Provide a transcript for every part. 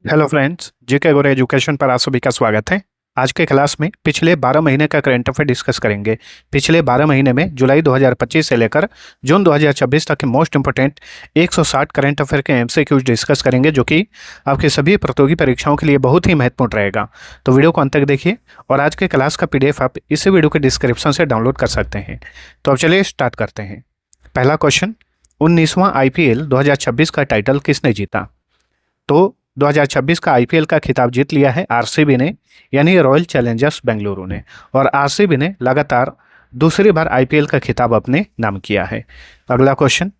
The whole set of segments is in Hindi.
हेलो फ्रेंड्स, जीके गोरे एजुकेशन पर आप सभी का स्वागत है। आज के क्लास में पिछले 12 महीने का करंट अफेयर डिस्कस करेंगे। पिछले 12 महीने में जुलाई 2025 से लेकर जून 2026 तक के मोस्ट इंपोर्टेंट 160 करंट अफेयर के एमसीक्यूज डिस्कस करेंगे, जो कि आपके सभी प्रतियोगी परीक्षाओं के लिए बहुत ही महत्वपूर्ण रहेगा। तो वीडियो को अंत तक देखिए और आज के क्लास का PDF आप इसी वीडियो के डिस्क्रिप्शन से डाउनलोड कर सकते हैं। तो अब चलिए स्टार्ट करते हैं। पहला क्वेश्चन, 19वां IPL 2026 का टाइटल किसने जीता? तो 2026 का IPL का खिताब जीत लिया है RCB ने, यानी रॉयल चैलेंजर्स बेंगलुरु ने, और RCB ने लगातार दूसरी बार IPL का खिताब अपने नाम किया है। अगला क्वेश्चन,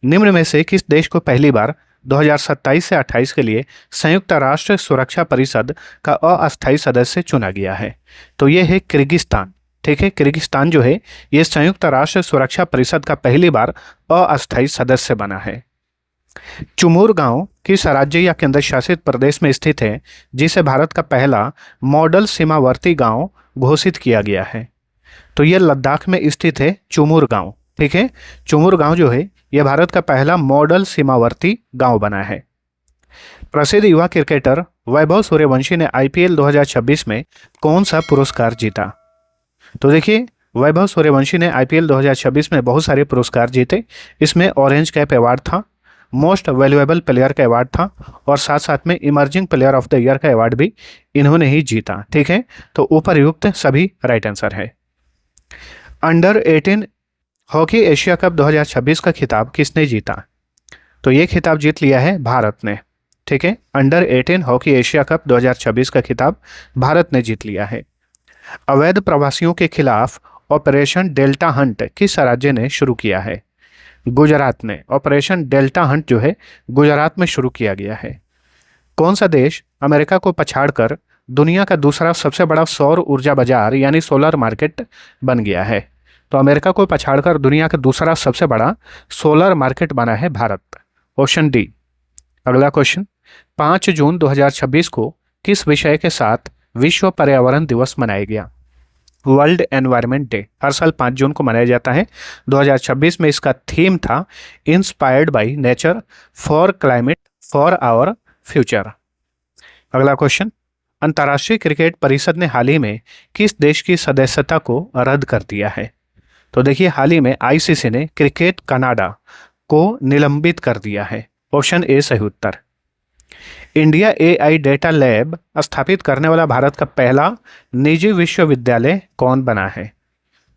निम्न में से किस देश को पहली बार 2027 से 28 के लिए संयुक्त राष्ट्र सुरक्षा परिषद का अस्थायी सदस्य चुना गया है? तो ये है किर्गिस्तान। ठीक है, किर्गिस्तान जो है ये संयुक्त राष्ट्र सुरक्षा परिषद का पहली बार अस्थायी सदस्य बना है। चुमूर गांव किस राज्य या केंद्र शासित प्रदेश में स्थित है, जिसे भारत का पहला मॉडल सीमावर्ती गांव घोषित किया गया है? तो यह लद्दाख में स्थित है चुमूर गांव। ठीक है, चुमूर गांव जो है यह भारत का पहला मॉडल सीमावर्ती गांव बना है। प्रसिद्ध युवा क्रिकेटर वैभव सूर्यवंशी ने IPL 2026 में कौन सा पुरस्कार जीता? तो देखिए, वैभव सूर्यवंशी ने IPL 2026 में बहुत सारे पुरस्कार जीते। इसमें ऑरेंज कैप अवार्ड था, मोस्ट वैल्यूएबल प्लेयर का अवार्ड था, और साथ साथ में emerging player of the year का अवार्ड भी इन्होंने ही जीता। ठीक है, तो उपरयुक्त सभी राइट आंसर है। अंडर 18 हॉकी एशिया कप 2026 का खिताब किसने जीता? तो ये खिताब जीत लिया है भारत ने। ठीक है, अंडर 18 हॉकी एशिया कप 2026 का खिताब भारत ने जीत लिया है। अवैध प्रवासियों के खिलाफ ऑपरेशन डेल्टा हंट किस राज्य ने शुरू किया है? गुजरात ने। ऑपरेशन डेल्टा हंट जो है गुजरात में शुरू किया गया है। कौन सा देश अमेरिका को पछाड़कर दुनिया का दूसरा सबसे बड़ा सौर ऊर्जा बाजार यानी सोलर मार्केट बन गया है? तो अमेरिका को पछाड़कर दुनिया का दूसरा सबसे बड़ा सोलर मार्केट बना है भारत। Option D. अगला क्वेश्चन, 5 जून 2026 को किस विषय के साथ विश्व पर्यावरण दिवस मनाया गया? वर्ल्ड एनवायरनमेंट डे हर साल 5 जून को मनाया जाता है। 2026 में इसका थीम था inspired by nature for climate for our future. अगला क्वेश्चन, अंतर्राष्ट्रीय क्रिकेट परिषद ने हाल ही में किस देश की सदस्यता को रद्द कर दिया है? तो देखिए, हाल ही में ICC ने क्रिकेट कनाडा को निलंबित कर दिया है। ऑप्शन ए सही उत्तर। इंडिया AI डेटा लैब स्थापित करने वाला भारत का पहला निजी विश्वविद्यालय कौन बना है?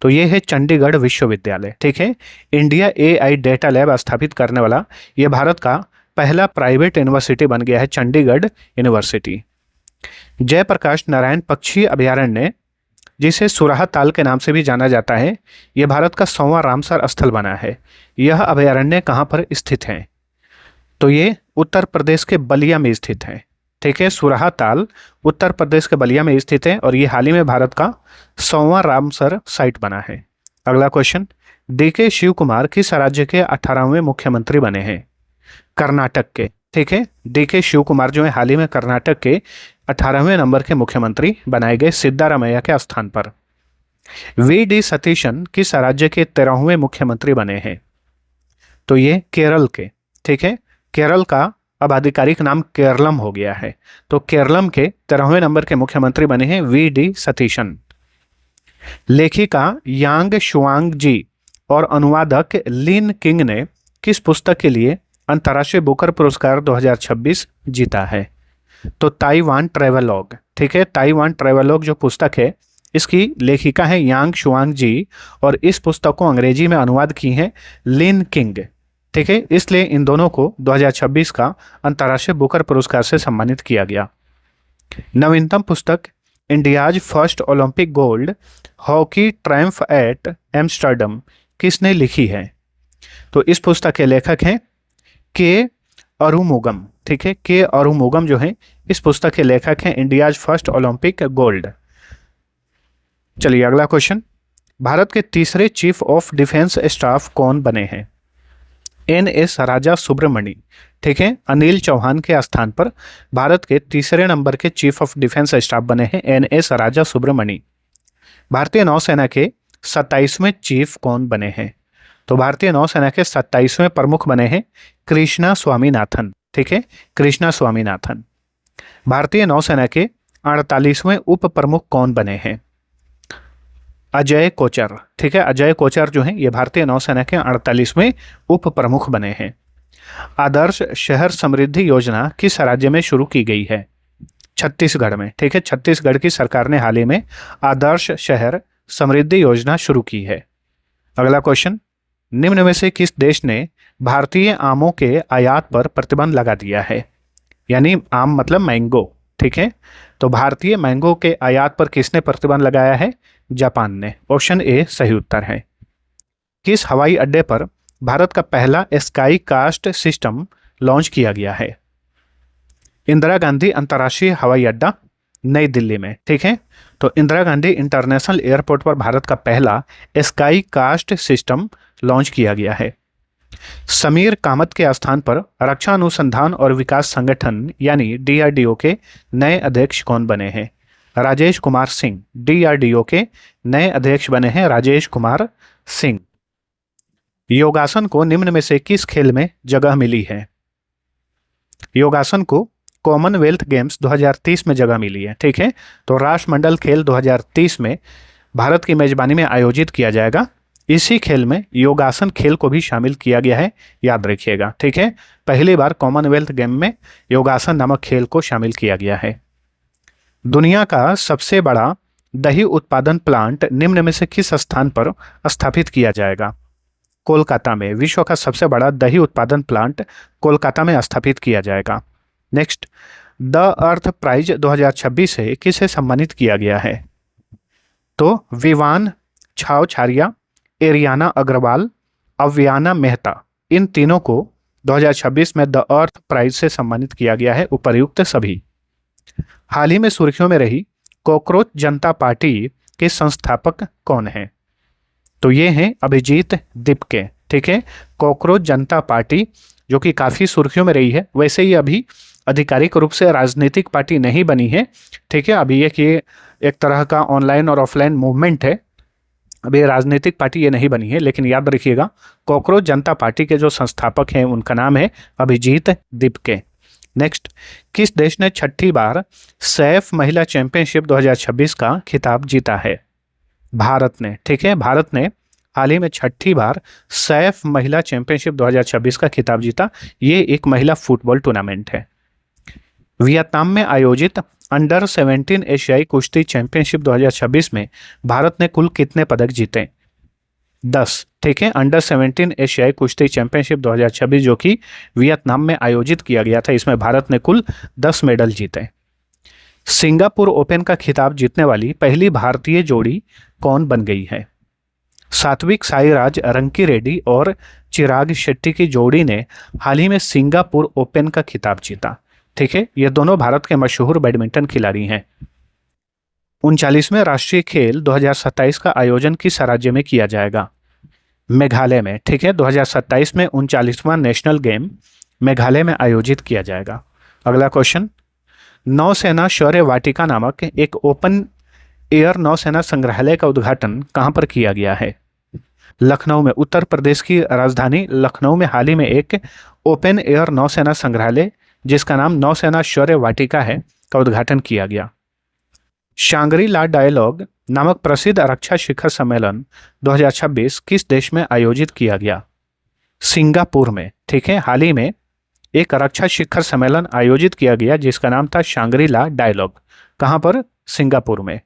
तो ये है चंडीगढ़ विश्वविद्यालय। ठीक है, इंडिया AI डेटा लैब स्थापित करने वाला ये भारत का पहला प्राइवेट यूनिवर्सिटी बन गया है, चंडीगढ़ यूनिवर्सिटी। जयप्रकाश नारायण पक्षी अभयारण्य, जिसे सुराहा ताल के नाम से भी जाना जाता है, यह भारत का 100वां रामसर स्थल बना है। यह अभयारण्य कहाँ पर स्थित है? तो ये उत्तर प्रदेश के बलिया में स्थित है। ठीक है, सुराहा ताल उत्तर प्रदेश के बलिया में स्थित है और ये हाल ही में भारत का 100वां रामसर साइट बना है। अगला क्वेश्चन, DK शिव कुमार किस राज्य के 18वें मुख्यमंत्री बने हैं? कर्नाटक के। ठीक है, DK शिव कुमार जो है हाल ही में कर्नाटक के 18वें नंबर के मुख्यमंत्री बनाए गए सिद्धारामैया के स्थान पर। VD सतीशन किस राज्य के 13वें मुख्यमंत्री बने हैं? तो ये केरल के। ठीक है, केरल का अब आधिकारिक नाम केरलम हो गया है। तो केरलम के 13वें नंबर के मुख्यमंत्री बने हैं VD सतीशन। लेखिका यांग शुआंग जी और अनुवादक लिन किंग ने किस पुस्तक के लिए अंतर्राष्ट्रीय बुकर पुरस्कार 2026 जीता है? तो ताइवान ट्रेवलॉग। ठीक है, ताइवान ट्रेवलॉग जो पुस्तक है इसकी लेखिका है यांग शुआंग जी और इस पुस्तक को अंग्रेजी में अनुवाद की है लिन किंग। ठीक है, इसलिए इन दोनों को 2026 का अंतर्राष्ट्रीय बुकर पुरस्कार से सम्मानित किया गया। नवीनतम पुस्तक India's first Olympic gold hockey triumph at Amsterdam किसने लिखी है? तो इस पुस्तक के लेखक हैं के अरुमुगम। ठीक है, के अरुमुगम जो है इस पुस्तक के लेखक हैं इंडियाज फर्स्ट ओलंपिक गोल्ड। चलिए अगला क्वेश्चन, भारत के तीसरे चीफ ऑफ डिफेंस स्टाफ कौन बने हैं? NS राजा सुब्रमणी। ठीक है, अनिल चौहान के स्थान पर भारत के तीसरे नंबर के चीफ ऑफ डिफेंस स्टाफ बने हैं NS राजा सुब्रमणी। भारतीय नौसेना के 27वें चीफ कौन बने हैं? तो भारतीय नौसेना के 27वें प्रमुख बने हैं कृष्णा स्वामीनाथन। ठीक है, कृष्णा स्वामीनाथन। भारतीय नौसेना के 48वें उप प्रमुख कौन बने हैं? अजय कोचर। ठीक है, अजय कोचर जो हैं ये भारतीय नौसेना के 48वें उप प्रमुख बने हैं। आदर्श शहर समृद्धि योजना किस राज्य में शुरू की गई है? छत्तीसगढ़ में। ठीक है, छत्तीसगढ़ की सरकार ने हाल ही में आदर्श शहर समृद्धि योजना शुरू की है। अगला क्वेश्चन, निम्न में से किस देश ने भारतीय आमों के आयात पर प्रतिबंध लगा दिया है? यानी आम मतलब मैंगो। ठीक है, तो भारतीय मैंगो के आयात पर किसने प्रतिबंध लगाया है? जापान ने। ऑप्शन ए सही उत्तर है। किस हवाई अड्डे पर भारत का पहला स्काई कास्ट सिस्टम लॉन्च किया गया है? इंदिरा गांधी अंतर्राष्ट्रीय हवाई अड्डा, नई दिल्ली में। ठीक है, तो इंदिरा गांधी इंटरनेशनल एयरपोर्ट पर भारत का पहला स्काई कास्ट सिस्टम लॉन्च किया गया है। समीर कामत के स्थान पर रक्षा अनुसंधान और विकास संगठन यानी डीआरडीओ के नए अध्यक्ष कौन बने हैं? राजेश कुमार सिंह। डीआरडीओ के नए अध्यक्ष बने हैं राजेश कुमार सिंह। योगासन को निम्न में से किस खेल में जगह मिली है? योगासन को कॉमनवेल्थ गेम्स 2030 में जगह मिली है। ठीक है, तो राष्ट्रमंडल खेल 2030 में भारत की मेजबानी में आयोजित किया जाएगा। इसी खेल में योगासन खेल को भी शामिल किया गया है, याद रखिएगा। ठीक है, पहली बार कॉमनवेल्थ गेम में योगासन नामक खेल को शामिल किया गया है। दुनिया का सबसे बड़ा दही उत्पादन प्लांट निम्न में से किस स्थान पर स्थापित किया जाएगा? कोलकाता में। विश्व का सबसे बड़ा दही उत्पादन प्लांट कोलकाता में स्थापित किया जाएगा। नेक्स्ट, द अर्थ प्राइज 2026 से किसे सम्मानित किया गया है? तो विवान छावछारिया, एरियाना अग्रवाल, अव्याना मेहता, इन तीनों को 2026 में द अर्थ प्राइज से सम्मानित किया गया है, उपर्युक्त सभी। हाल ही में सुर्खियों में रही कॉकरोच जनता पार्टी के संस्थापक कौन हैं? तो ये हैं अभिजीत दीपके। ठीक है, कॉकरोच जनता पार्टी जो कि काफ़ी सुर्खियों में रही है, वैसे ही अभी आधिकारिक रूप से राजनीतिक पार्टी नहीं बनी है। ठीक है, अभी ये एक तरह का ऑनलाइन और ऑफलाइन मूवमेंट है, अभी राजनीतिक पार्टी ये नहीं बनी है। लेकिन याद रखिएगा, कॉकरोच जनता पार्टी के जो संस्थापक हैं उनका नाम है अभिजीत दीपके। नेक्स्ट, किस देश ने छठी बार सैफ महिला चैंपियनशिप 2026 का खिताब जीता है? भारत ने। ठीक है, भारत ने हाल ही में छठी बार सैफ महिला चैंपियनशिप 2026 का खिताब जीता। ये एक महिला फुटबॉल टूर्नामेंट है। वियतनाम में आयोजित अंडर 17 एशियाई कुश्ती चैंपियनशिप 2026 में भारत ने कुल कितने पदक जीते? 10। ठीक है, अंडर 17 एशियाई कुश्ती चैंपियनशिप 2026 जो कि वियतनाम में आयोजित किया गया था, इसमें भारत ने कुल 10 मेडल जीते। सिंगापुर ओपन का खिताब जीतने वाली पहली भारतीय जोड़ी कौन बन गई है? सात्विक साईराज रंकीरेड्डी और चिराग शेट्टी की जोड़ी ने हाल ही में सिंगापुर ओपन का खिताब जीता। ठीक है, ये दोनों भारत के मशहूर बैडमिंटन खिलाड़ी हैं। 39वें राष्ट्रीय खेल 2027 का आयोजन किस राज्य में किया जाएगा? मेघालय में। ठीक है, 2027 में 39वां नेशनल गेम मेघालय में आयोजित किया जाएगा। अगला क्वेश्चन, नौसेना शौर्य वाटिका नामक एक ओपन एयर नौसेना संग्रहालय का उद्घाटन कहां पर किया गया है? लखनऊ में। उत्तर प्रदेश की राजधानी लखनऊ में हाल ही में एक ओपन एयर नौसेना संग्रहालय जिसका नाम नौसेना शौर्य वाटिका है का उद्घाटन किया गया। शांग्री ला डायलॉग नामक प्रसिद्ध रक्षा शिखर सम्मेलन 2026 किस देश में आयोजित किया गया? सिंगापुर में। ठीक है, हाल ही में एक रक्षा शिखर सम्मेलन आयोजित किया गया जिसका नाम था शांग्री ला डायलॉग। कहां पर? सिंगापुर में।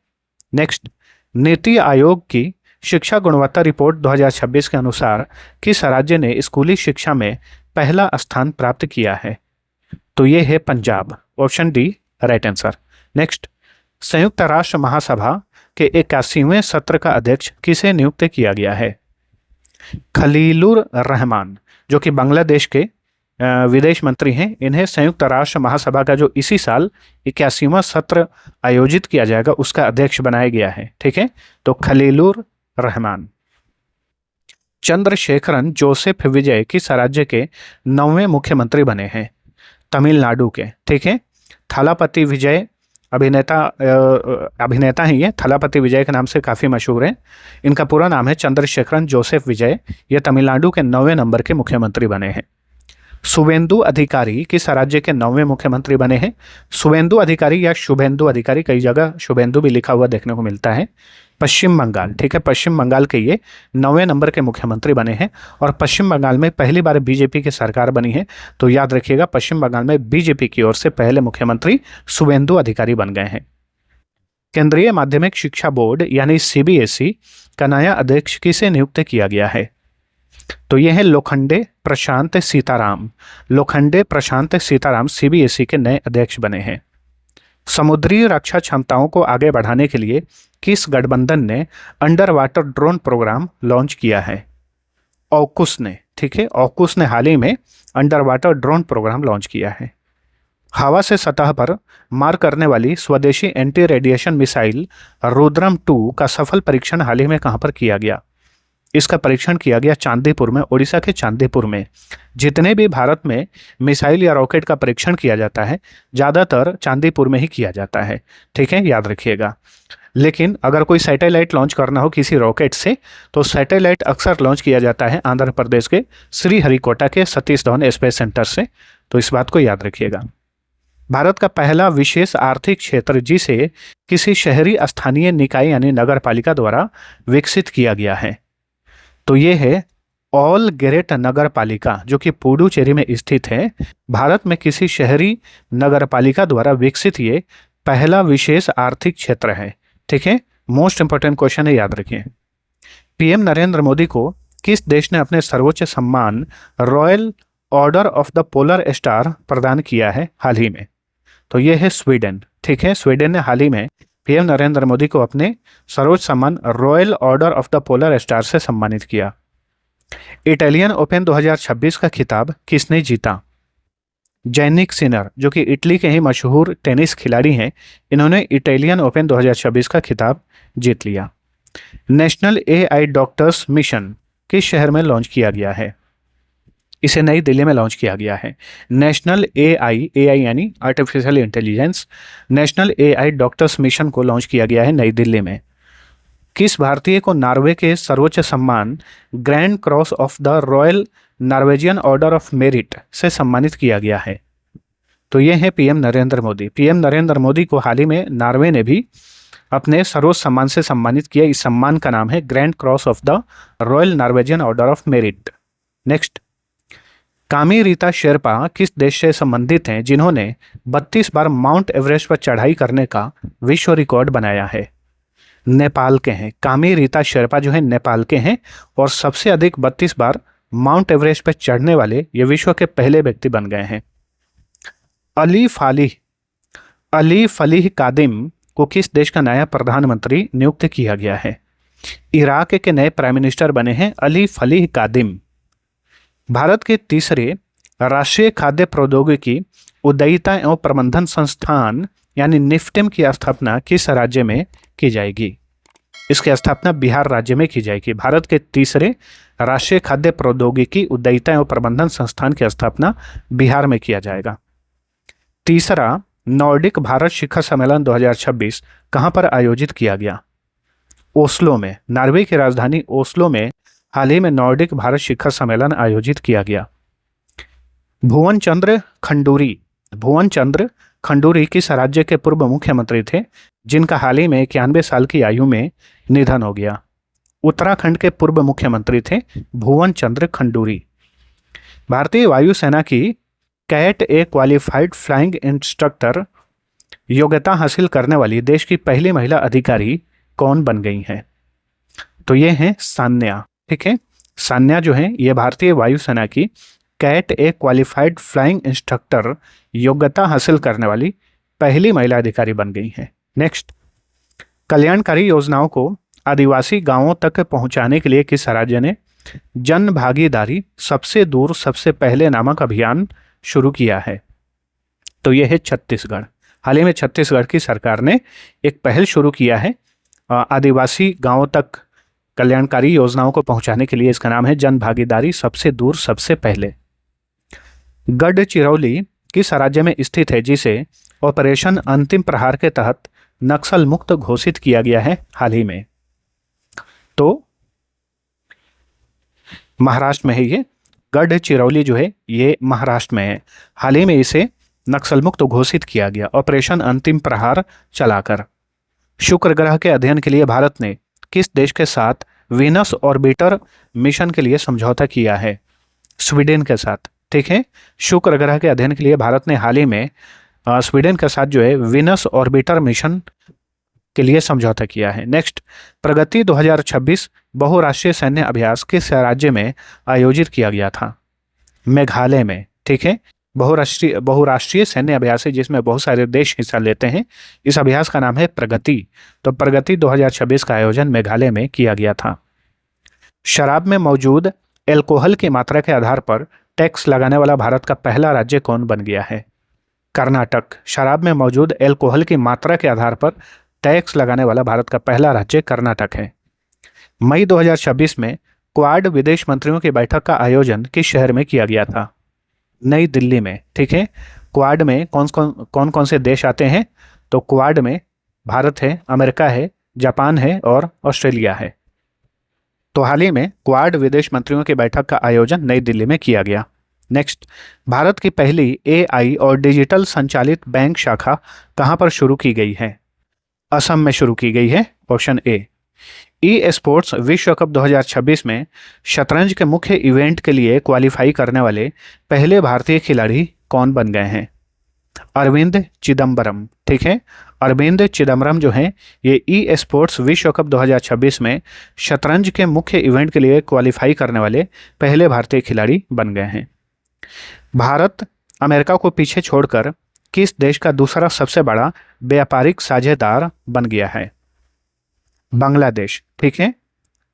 नेक्स्ट, नीति आयोग की शिक्षा गुणवत्ता रिपोर्ट 2026 के अनुसार किस राज्य ने स्कूली शिक्षा में पहला स्थान प्राप्त किया है? तो ये है Punjab. Option D right answer. Next, संयुक्त राष्ट्र महासभा के 81वें सत्र का अध्यक्ष किसे नियुक्त किया गया है? खलीलुर रहमान जो कि बांग्लादेश के विदेश मंत्री हैं। इन्हें संयुक्त राष्ट्र महासभा का जो इसी साल 81वां सत्र आयोजित किया जाएगा उसका अध्यक्ष बनाया गया है। ठीक है, तो खलीलुर रहमान। चंद्रशेखरन जोसेफ विजय किस राज्य के 9वें मुख्यमंत्री बने हैं? तमिलनाडु के। ठीक है, थलापति विजय अभिनेता हैं, ये थलापति विजय के नाम से काफ़ी मशहूर हैं। इनका पूरा नाम है चंद्रशेखरन जोसेफ विजय। ये तमिलनाडु के 9वें नंबर के मुख्यमंत्री बने हैं। शुभेंदु अधिकारी किस राज्य के 9वें मुख्यमंत्री बने हैं? शुभेंदु अधिकारी या शुभेंदु अधिकारी, कई जगह शुभेंदु भी लिखा हुआ देखने को मिलता है। पश्चिम बंगाल, ठीक है, पश्चिम बंगाल के ये 9वें नंबर के मुख्यमंत्री बने हैं और पश्चिम बंगाल में पहली बार बीजेपी की सरकार बनी है। तो याद रखिएगा, पश्चिम बंगाल में बीजेपी की ओर से पहले मुख्यमंत्री शुभेंदु अधिकारी बन गए हैं। केंद्रीय माध्यमिक शिक्षा बोर्ड यानी सीबीएसई का नया अध्यक्ष किसे नियुक्त किया गया है? तो ये है लोखंडे प्रशांत सीताराम। लोखंडे प्रशांत सीताराम सीबीएसई के नए अध्यक्ष बने हैं। समुद्री रक्षा क्षमताओं को आगे बढ़ाने के लिए किस गठबंधन ने under water drone programme launch किया है? ऑकुस ने, ठीक है, ऑकुस ने हाल ही में under water drone programme launch किया है। हवा से सतह पर मार करने वाली स्वदेशी एंटी रेडिएशन मिसाइल रुद्रम 2 का सफल परीक्षण हाल ही में कहां पर किया गया? इसका परीक्षण किया गया चांदीपुर में, ओडिशा के चांदीपुर में। जितने भी भारत में मिसाइल या रॉकेट का परीक्षण किया जाता है ज़्यादातर चांदीपुर में ही किया जाता है, ठीक है, याद रखिएगा। लेकिन अगर कोई सैटेलाइट लॉन्च करना हो किसी रॉकेट से तो सैटेलाइट अक्सर लॉन्च किया जाता है आंध्र प्रदेश के श्रीहरिकोटा के सतीश धवन स्पेस सेंटर से, तो इस बात को याद रखिएगा। भारत का पहला विशेष आर्थिक क्षेत्र जिसे किसी शहरी स्थानीय निकाय यानी नगर पालिका द्वारा विकसित किया गया है, तो ये है ऑल गेरेट नगर पालिका, जो कि पुडुचेरी में स्थित है। भारत में किसी शहरी नगर पालिका द्वारा विकसित ये पहला विशेष आर्थिक क्षेत्र है, ठीक है। मोस्ट इंपोर्टेंट क्वेश्चन है, याद रखिए। पीएम नरेंद्र मोदी को किस देश ने अपने सर्वोच्च सम्मान royal order of the polar star प्रदान किया है हाल ही में? तो ये है स्वीडन, ठीक है। स्वीडन ने हाल ही में पीएम नरेंद्र मोदी को अपने सर्वोच्च सम्मान royal order of the polar star से सम्मानित किया। इटालियन ओपन 2026 का खिताब किसने जीता? जैनिक सिनर, जो कि इटली के ही मशहूर टेनिस खिलाड़ी हैं, इन्होंने इटालियन ओपन 2026 का खिताब जीत लिया। नेशनल एआई डॉक्टर्स मिशन किस शहर में लॉन्च किया गया है? इसे नई दिल्ली में लॉन्च किया गया है। नेशनल एआई यानी artificial intelligence, national AI doctors mission को लॉन्च किया गया है नई दिल्ली में। किस भारतीय को नॉर्वे के सर्वोच्च सम्मान grand cross of the royal Norwegian order of merit से सम्मानित किया गया है? तो ये है पीएम नरेंद्र मोदी। पीएम नरेंद्र मोदी को हाल ही में नॉर्वे ने भी अपने सर्वोच्च सम्मान से सम्मानित किया। इस सम्मान का नाम है grand cross of the royal Norwegian order of merit. Next, कामी रीता शेरपा किस देश से संबंधित हैं जिन्होंने 32 बार माउंट एवरेस्ट पर चढ़ाई करने का विश्व रिकॉर्ड बनाया है? नेपाल के हैं। कामी रीता शेरपा जो है नेपाल के हैं और सबसे अधिक 32 बार माउंट एवरेस्ट पर चढ़ने वाले ये विश्व के पहले व्यक्ति बन गए हैं। अली फलीह कादिम को किस देश का नया प्रधानमंत्री नियुक्त किया गया है? इराक के नए प्राइम मिनिस्टर बने हैं अली फलीह कादिम। भारत के तीसरे राष्ट्रीय खाद्य प्रौद्योगिकी उद्यमिता एवं प्रबंधन संस्थान यानी निफ्टेम की स्थापना किस राज्य में की जाएगी? इसकी स्थापना बिहार राज्य में की जाएगी। भारत के तीसरे राष्ट्रीय खाद्य प्रौद्योगिकी उद्यमिता एवं प्रबंधन संस्थान की स्थापना बिहार में किया जाएगा। तीसरा नॉर्डिक भारत शिखर सम्मेलन 2026 कहां पर आयोजित किया गया? ओस्लो में। नॉर्वे की राजधानी ओस्लो में हाल ही में नॉर्डिक भारत शिखर सम्मेलन आयोजित किया गया। भुवन चंद्र खंडूरी किस राज्य के पूर्व मुख्यमंत्री थे जिनका हाल ही में 91 साल की आयु में निधन हो गया? उत्तराखंड के पूर्व मुख्यमंत्री थे भुवन चंद्र खंडूरी। भारतीय वायुसेना की कैट ए क्वालिफाइड फ्लाइंग इंस्ट्रक्टर योग्यता हासिल करने वाली देश की पहली महिला अधिकारी कौन बन गई हैं? तो ये हैं सान्या, ठीक है। सान्या जो है ये भारतीय वायुसेना की कैट ए क्वालिफाइड फ्लाइंग इंस्ट्रक्टर योग्यता हासिल करने वाली पहली महिला अधिकारी बन गई हैं। नेक्स्ट, कल्याणकारी योजनाओं को आदिवासी गांवों तक पहुंचाने के लिए किस राज्य ने जन भागीदारी सबसे दूर सबसे पहले नामक अभियान शुरू किया है? तो यह है छत्तीसगढ़। हाल ही में छत्तीसगढ़ की सरकार ने एक पहल शुरू किया है आदिवासी गांवों तक कल्याणकारी योजनाओं को पहुंचाने के लिए। इसका नाम है जन भागीदारी सबसे दूर सबसे पहले। गढ़चिरौली किस राज्य में स्थित है जिसे ऑपरेशन अंतिम प्रहार के तहत नक्सल मुक्त घोषित किया गया है हाल ही में? तो महाराष्ट्र में है ये। गढ़चिरौली जो है ये महाराष्ट्र में है। हाल ही में इसे नक्सल मुक्त घोषित किया गया ऑपरेशन अंतिम प्रहार चलाकर। शुक्र ग्रह के अध्ययन के लिए भारत ने किस देश के साथ वीनस ऑर्बिटर मिशन के लिए समझौता किया है? स्वीडन के साथ। ठीक है, शुक्र ग्रह के अध्ययन के लिए भारत ने हाल ही में स्वीडन के साथ जो है वीनस ऑर्बिटर मिशन के लिए समझौता किया है। नेक्स्ट, प्रगति 2026 बहुराष्ट्रीय सैन्य अभ्यास किस राज्य में आयोजित किया गया था? मेघालय में। ठीक है, बहुराष्ट्रीय सैन्य अभ्यास है जिसमें बहुत सारे देश हिस्सा लेते हैं। इस अभ्यास का नाम है प्रगति। तो प्रगति 2026 का आयोजन मेघालय में किया गया था। शराब में मौजूद एल्कोहल की मात्रा के आधार पर टैक्स लगाने वाला भारत का पहला राज्य कौन बन गया है? कर्नाटक। शराब में मौजूद एल्कोहल की मात्रा के आधार पर टैक्स लगाने वाला भारत का पहला राज्य कर्नाटक है। मई 2026 में क्वाड विदेश मंत्रियों की बैठक का आयोजन किस शहर में किया गया था? नई दिल्ली में। ठीक है, क्वाड में कौन कौन से देश आते हैं? तो क्वाड में भारत है, अमेरिका है, जापान है और ऑस्ट्रेलिया है। तो हाल ही में क्वाड विदेश मंत्रियों की बैठक का आयोजन नई दिल्ली में किया गया। नेक्स्ट, भारत की पहली एआई और डिजिटल संचालित बैंक शाखा कहां पर शुरू की गई है? असम में शुरू की गई है, ऑप्शन ए। ई स्पोर्ट्स विश्व कप 2026 में शतरंज के मुख्य इवेंट के लिए क्वालिफाई करने वाले पहले भारतीय खिलाड़ी कौन बन गए हैं? अरविंद चिदम्बरम। ठीक है, अरविंद चिदम्बरम जो हैं ये ई स्पोर्ट्स विश्व कप 2026 में शतरंज के मुख्य इवेंट के लिए क्वालिफाई करने वाले पहले भारतीय खिलाड़ी बन गए हैं। भारत अमेरिका को पीछे छोड़कर किस देश का दूसरा सबसे बड़ा व्यापारिक साझेदार बन गया है? बांग्लादेश। ठीक है,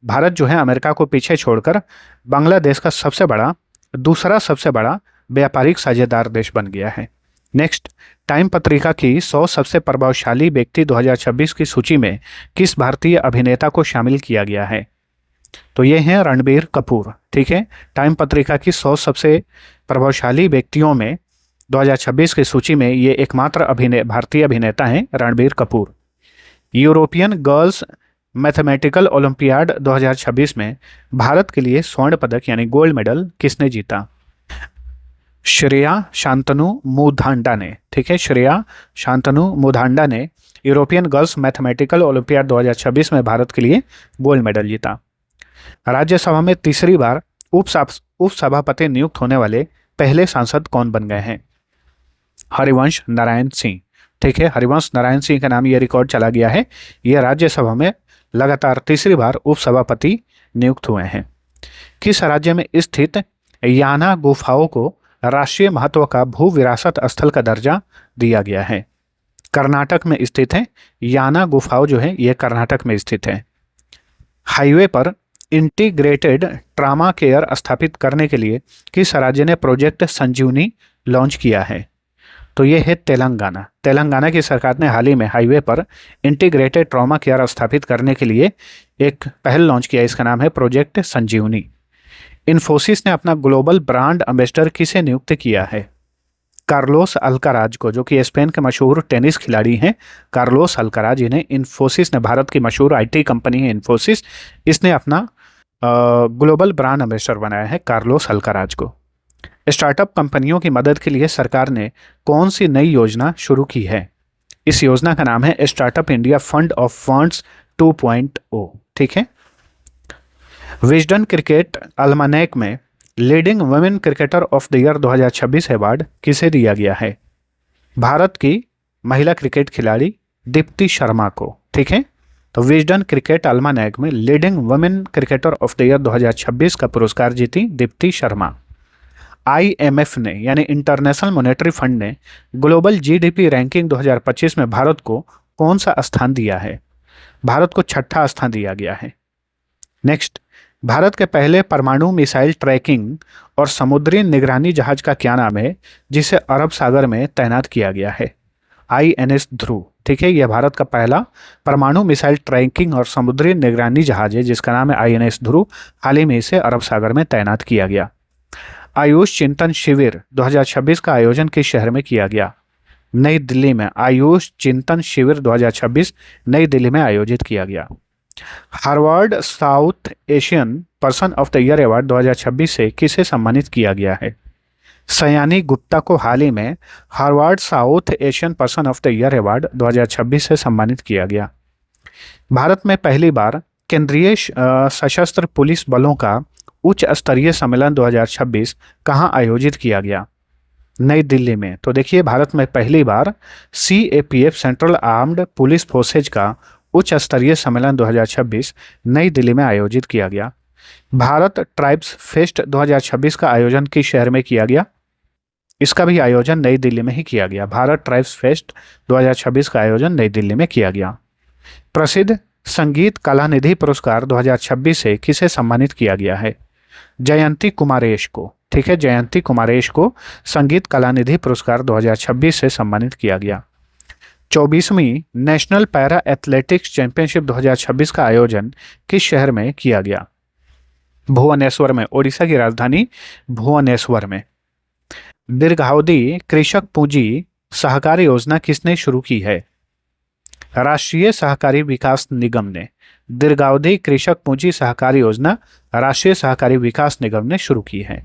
भारत जो है अमेरिका को पीछे छोड़कर बांग्लादेश का दूसरा सबसे बड़ा व्यापारिक साझेदार देश बन गया है। नेक्स्ट, टाइम पत्रिका की 100 सबसे प्रभावशाली व्यक्ति 2026 की सूची में किस भारतीय अभिनेता को शामिल किया गया है? तो ये हैं रणबीर कपूर। ठीक है, टाइम पत्रिका की 100 सबसे प्रभावशाली व्यक्तियों में 2026 की सूची में ये एकमात्र भारतीय अभिनेता हैं Ranbir Kapoor. European girls mathematical olympiad 2026 में भारत के लिए स्वर्ण पदक यानी गोल्ड मेडल किसने जीता? श्रेया शांतनु मुधांडा ने। ठीक है, श्रेया शांतनु मुधांडा ने यूरोपियन गर्ल्स मैथमेटिकल ओलंपियाड 2026 में भारत के लिए गोल्ड मेडल जीता। राज्यसभा में तीसरी बार उपसभापति नियुक्त होने वाले पहले सांसद कौन बन गए हैं? हरिवंश नारायण सिंह। ठीक है, हरिवंश नारायण सिंह का नाम ये रिकॉर्ड चला गया है। ये राज्यसभा में लगातार तीसरी बार उपसभापति नियुक्त हुए हैं। किस राज्य में स्थित याना गुफाओं को राष्ट्रीय महत्व का भू विरासत स्थल का दर्जा दिया गया है? कर्नाटक में स्थित है। याना गुफाओं जो है ये कर्नाटक में स्थित है। हाईवे पर इंटीग्रेटेड ट्रामा केयर स्थापित करने के लिए किस राज्य ने प्रोजेक्ट संजीवनी लॉन्च किया है? तो ये है तेलंगाना। तेलंगाना की सरकार ने हाल ही में हाईवे पर इंटीग्रेटेड ट्रॉमा केयर स्थापित करने के लिए एक पहल लॉन्च किया, इसका नाम है प्रोजेक्ट संजीवनी। इन्फोसिस ने अपना ग्लोबल ब्रांड एम्बेसडर किसे नियुक्त किया है? कार्लोस अल्काराज को, जो कि स्पेन के मशहूर टेनिस खिलाड़ी हैं। कार्लोस अल्काराज, इन्हें इन्फोसिस ने, भारत की मशहूर आईटी कंपनी है इन्फोसिस, इसने अपना ग्लोबल ब्रांड एम्बेसडर बनाया है कार्लोस अल्काराज को। स्टार्टअप कंपनियों की मदद के लिए सरकार ने कौन सी नई योजना शुरू की है? इस योजना का नाम है startup India fund of funds 2.0। ठीक है, विजडन क्रिकेट अल्मानेक में leading women cricketer of the year 2026 award किसे दिया गया है? भारत की महिला क्रिकेट खिलाड़ी दीप्ति शर्मा को। ठीक है, तो विजडन क्रिकेट अल्मानेक में leading women cricketer of the year 2026 का पुरस्कार जीती दीप्ति शर्मा। आईएमएफ ने यानी इंटरनेशनल मॉनेटरी फंड ने ग्लोबल जीडीपी रैंकिंग 2025 में भारत को कौन सा स्थान दिया है? भारत को 6ठा स्थान दिया गया है। नेक्स्ट, भारत के पहले परमाणु मिसाइल ट्रैकिंग और समुद्री निगरानी जहाज का क्या नाम है जिसे अरब सागर में तैनात किया गया है? आईएनएस ध्रुव। ठीक है, यह भारत का पहला परमाणु मिसाइल ट्रैकिंग और समुद्री निगरानी जहाज है जिसका नाम है आईएनएस ध्रुव। हाल ही में इसे अरब सागर में तैनात किया गया। आयुष चिंतन शिविर 2026 का आयोजन किस शहर में किया गया? नई दिल्ली में। आयुष चिंतन शिविर 2026 नई दिल्ली में आयोजित किया गया। Harvard south Asian person of the year award 2026 से किसे सम्मानित किया गया है? सयानी गुप्ता को हाल ही में Harvard south Asian person of the year award 2026 से सम्मानित किया गया। भारत में पहली बार केंद्रीय सशस्त्र पुलिस बलों का उच्च स्तरीय सम्मेलन 2026 कहाँ आयोजित किया गया? नई दिल्ली में। तो देखिए, भारत में पहली बार CAPF central armed police forces का उच्च स्तरीय सम्मेलन 2026 नई दिल्ली में आयोजित किया गया। भारत ट्राइब्स फेस्ट 2026 का आयोजन किस शहर में किया गया? इसका भी आयोजन नई दिल्ली में ही किया गया। भारत ट्राइब्स फेस्ट 2026 का आयोजन नई दिल्ली में किया गया। प्रसिद्ध संगीत कलानिधि पुरस्कार 2026 से किसे सम्मानित किया गया है? जयंती कुमारेश को। ठीक है, जयंती कुमारेश को संगीत कलानिधि पुरस्कार 2026 से सम्मानित किया गया। 24वीं नेशनल पैरा एथलेटिक्स चैंपियनशिप 2026 का आयोजन किस शहर में किया गया? भुवनेश्वर में, ओडिशा की राजधानी भुवनेश्वर में। दीर्घावधि कृषक पूंजी सहकारी योजना किसने शुरू की है? राष्ट्रीय सहकारी विकास निगम ने। दीर्घावधि कृषक पूंजी सहकारी योजना राष्ट्रीय सहकारी विकास निगम ने शुरू की है।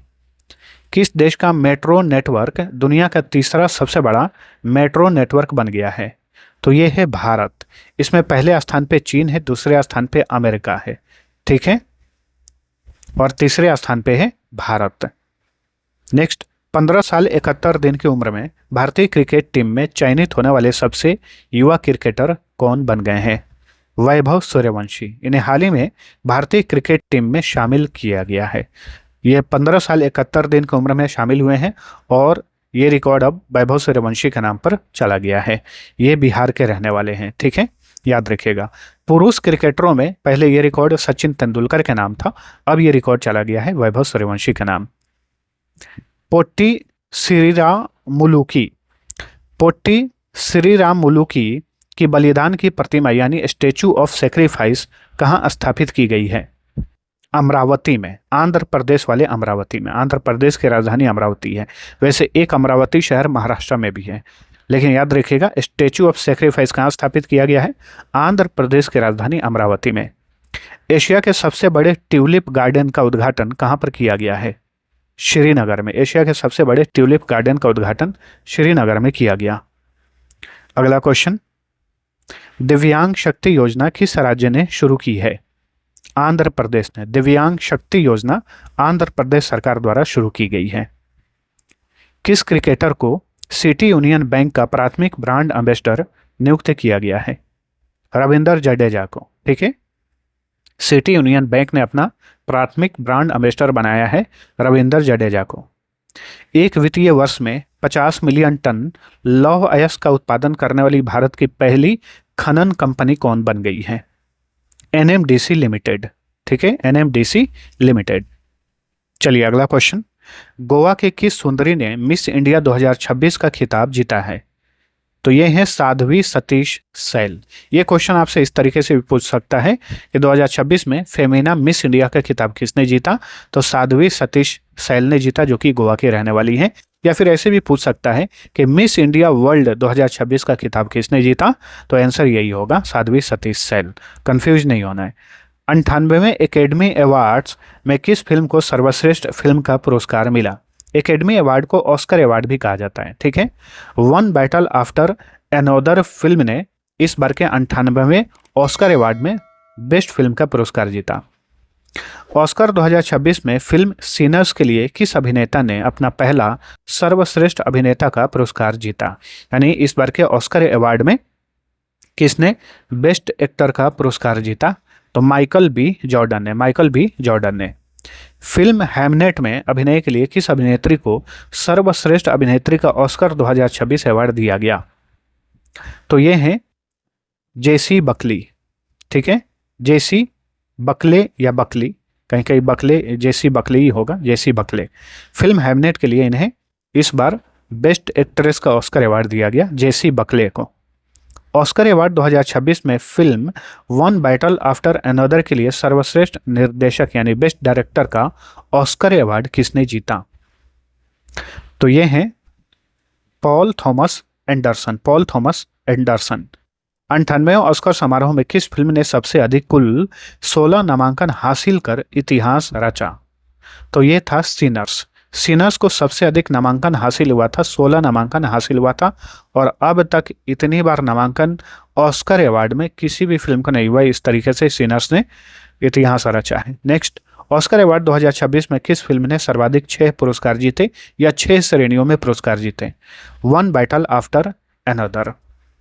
किस देश का मेट्रो नेटवर्क दुनिया का तीसरा सबसे बड़ा मेट्रो नेटवर्क बन गया है? तो ये है भारत। इसमें पहले स्थान पे चीन है, दूसरे स्थान पे अमेरिका है। ठीक है, और तीसरे स्थान पे है भारत। नेक्स्ट, 15 साल 71 दिन की उम्र में भारतीय क्रिकेट टीम में चयनित होने वाले सबसे युवा क्रिकेटर कौन बन गए हैं? वैभव सूर्यवंशी। इन्हें हाल ही में भारतीय क्रिकेट टीम में शामिल किया गया है। ये 15 साल 71 दिन की उम्र में शामिल हुए हैं और ये रिकॉर्ड अब वैभव सूर्यवंशी के नाम पर चला गया है। ये बिहार के रहने वाले हैं। ठीक है, याद रखिएगा। पुरुष क्रिकेटरों में पहले ये रिकॉर्ड सचिन तेंदुलकर के नाम था, अब ये रिकॉर्ड चला गया है वैभव सूर्यवंशी के नाम। पोट्टी श्रीराम मुलुकी की बलिदान की प्रतिमा यानी स्टैचू ऑफ सेक्रीफाइस कहाँ स्थापित की गई है? अमरावती में, आंध्र प्रदेश वाले अमरावती में। आंध्र प्रदेश की राजधानी अमरावती है। वैसे एक अमरावती शहर महाराष्ट्र में भी है, लेकिन याद रखिएगा स्टैचू ऑफ सेक्रीफाइस कहाँ स्थापित किया गया है? आंध्र प्रदेश की राजधानी अमरावती में। एशिया के सबसे बड़े ट्यूलिप गार्डन का उद्घाटन कहाँ पर किया गया है? श्रीनगर में। एशिया के सबसे बड़े ट्यूलिप गार्डन का उद्घाटन श्रीनगर में किया गया। अगला क्वेश्चन, दिव्यांग शक्ति योजना किस राज्य ने शुरू की है? आंध्र प्रदेश ने। दिव्यांग शक्ति योजना आंध्र प्रदेश सरकार द्वारा शुरू की गई है। किस क्रिकेटर को सिटी यूनियन बैंक का प्राथमिक ब्रांड एम्बेसडर नियुक्त किया गया है? रविंदर जडेजा को। ठीक है, सिटी यूनियन बैंक ने अपना प्राथमिक ब्रांड एम्बेसडर बनाया है रविंदर जडेजा को। एक वित्तीय वर्ष में 50 मिलियन टन लौह अयस्क का उत्पादन करने वाली भारत की पहली खनन कंपनी कौन बन गई है? NMDC limited. ठीक है, NMDC लिमिटेड। चलिए अगला क्वेश्चन, गोवा के किस सुंदरी ने मिस इंडिया 2026 का खिताब जीता है? तो ये है साध्वी सतीश सैल। ये क्वेश्चन आपसे इस तरीके से भी पूछ सकता है कि 2026 में फेमिना मिस इंडिया का खिताब किसने जीता? तो साध्वी सतीश सैल ने जीता, जो कि गोवा की रहने वाली है। या फिर ऐसे भी पूछ सकता है कि मिस इंडिया वर्ल्ड 2026 का खिताब किसने जीता? तो आंसर यही होगा, साध्वी सतीश सैल। कंफ्यूज नहीं होना है। 98वें एकेडमी अवार्ड्स में किस फिल्म को सर्वश्रेष्ठ फिल्म का पुरस्कार मिला? एकेडमी अवार्ड को ऑस्कर अवार्ड भी कहा जाता है। ठीक है, one battle after another film ने इस बार के 98वें ऑस्कर अवार्ड में बेस्ट फिल्म का पुरस्कार जीता। ऑस्कर 2026 में फिल्म सिनर्स के लिए किस अभिनेता ने अपना पहला सर्वश्रेष्ठ अभिनेता का पुरस्कार जीता? यानी इस बार के ऑस्कर अवार्ड में किसने बेस्ट एक्टर का पुरस्कार जीता? तो माइकल बी जॉर्डन ने। फिल्म हैमनेट में अभिनय के लिए किस अभिनेत्री को सर्वश्रेष्ठ अभिनेत्री का ऑस्कर 2026 अवार्ड दिया गया? तो ये है जेसी बकली। ठीक है, जेसी बकले या बकली, कहीं कहीं बकले, जेसी बकले ही होगा, जेसी बकले। फिल्म हैमनेट के लिए इन्हें इस बार बेस्ट एक्ट्रेस का ऑस्कर अवार्ड दिया गया, जेसी बकले को। ऑस्कर अवार्ड 2026 में film one battle after another के लिए सर्वश्रेष्ठ निर्देशक यानी बेस्ट डायरेक्टर का ऑस्कर अवार्ड किसने जीता? तो ये हैं पॉल थॉमस एंडरसन। 98वें ऑस्कर समारोह में किस फिल्म ने सबसे अधिक कुल 16 नामांकन हासिल कर इतिहास रचा? तो ये था सिनर्स। सिनर्स को सबसे अधिक नामांकन हासिल हुआ था, 16 नामांकन हासिल हुआ था। और अब तक इतनी बार नामांकन ऑस्कर अवार्ड में किसी भी फिल्म को नहीं हुआ, इस तरीके से सिनर्स ने इतिहास रचा है। नेक्स्ट, ऑस्कर अवार्ड 2026 में किस फिल्म ने सर्वाधिक 6 पुरस्कार जीते या 6 श्रेणियों में पुरस्कार जीते? One battle after another.